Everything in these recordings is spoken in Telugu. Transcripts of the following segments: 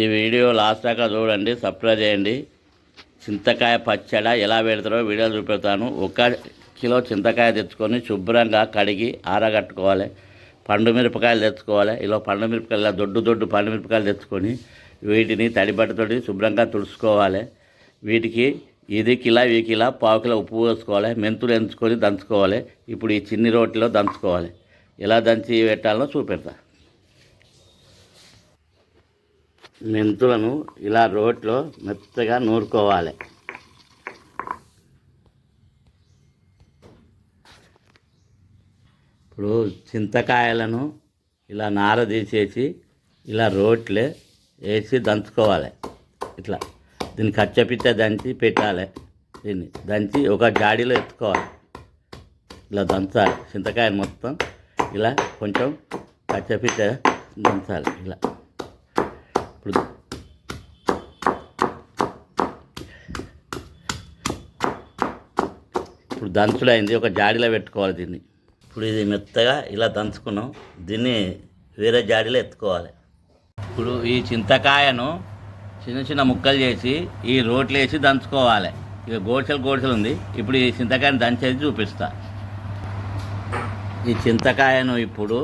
ఈ వీడియో లాస్ట్ దాకా చూడండి, సబ్స్క్రైబ్ చేయండి. చింతకాయ పచ్చడి ఎలా పెడతారో వీడియో చూపెడతాను. 1 కిలో చింతకాయ తెచ్చుకొని శుభ్రంగా కడిగి ఆరగట్టుకోవాలి. పండు మిరపకాయలు తెచ్చుకోవాలి. ఇలా పండు మిరపకాయలు దొడ్డు పండు మిరపకాయలు తెచ్చుకొని వీటిని తడిబట్టతోటి శుభ్రంగా తుడుచుకోవాలి. వీటికి ఇది కిలో ఈ కిలో పావు కిలో ఉప్పు పోసుకోవాలి. మెంతులు ఎంచుకొని దంచుకోవాలి. ఇప్పుడు ఈ చిన్ని రోటిలో దంచుకోవాలి. ఎలా దంచి పెట్టాలో చూపెడతా. మెంతులను ఇలా రోట్లో మెత్తగా నూరుకోవాలి. ఇప్పుడు చింతకాయలను ఇలా నార తీసేసి ఇలా రోట్లో వేసి దంచుకోవాలి. ఇట్లా దీన్ని కచ్చపిచ్చ దంచి పెట్టాలి. దీన్ని దంచి ఒక జాడీలో ఎత్తుకోవాలి. ఇలా దంచాలి. చింతకాయలు మొత్తం ఇలా కొంచెం కచ్చపిచ్చ దంచాలి. ఇలా ఇప్పుడు దంచుడైంది. ఒక జాడీలో పెట్టుకోవాలి దీన్ని. ఇప్పుడు ఇది మెత్తగా ఇలా దంచుకున్నాం. దీన్ని వేరే జాడీలో ఎత్తుకోవాలి. ఇప్పుడు ఈ చింతకాయను చిన్న చిన్న ముక్కలు చేసి ఈ రోట్లో వేసి దంచుకోవాలి. ఇక గోడ్చలు ఉంది. ఇప్పుడు ఈ చింతకాయను దంచేది చూపిస్తా. ఈ చింతకాయను ఇప్పుడు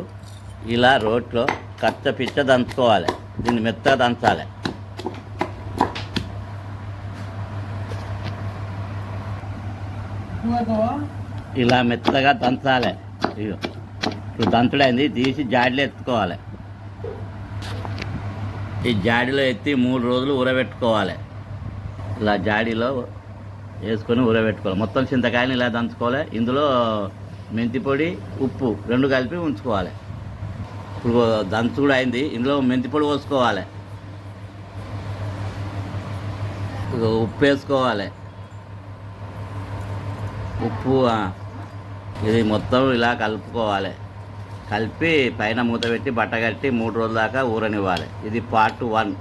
ఇలా రోట్లో కచ్చపిచ్చ దంచుకోవాలి. దీన్ని మెత్తగా దంచాలి. ఇలా మెత్తగా దంచాలి. ఇప్పుడు దంచుడైంది. తీసి జాడీలో ఎత్తుకోవాలి. ఈ జాడీలో ఎత్తి 3 రోజులు ఊరబెట్టుకోవాలి. ఇలా జాడీలో వేసుకొని ఊరబెట్టుకోవాలి. మొత్తం చింతకాయని ఇలా దంచుకోవాలి. ఇందులో మెంతి పొడి ఉప్పు 2 కలిపి ఉంచుకోవాలి. ఇప్పుడు దంచుడు అయింది. ఇందులో మెంతి పొడి పోసుకోవాలి. ఉప్పు వేసుకోవాలి. ఉప్పు ఇది మొత్తం ఇలా కలుపుకోవాలి. కలిపి పైన మూత పెట్టి బట్ట కట్టి 3 రోజుల దాకా ఊరనివ్వాలి. ఇది పార్ట్ 1.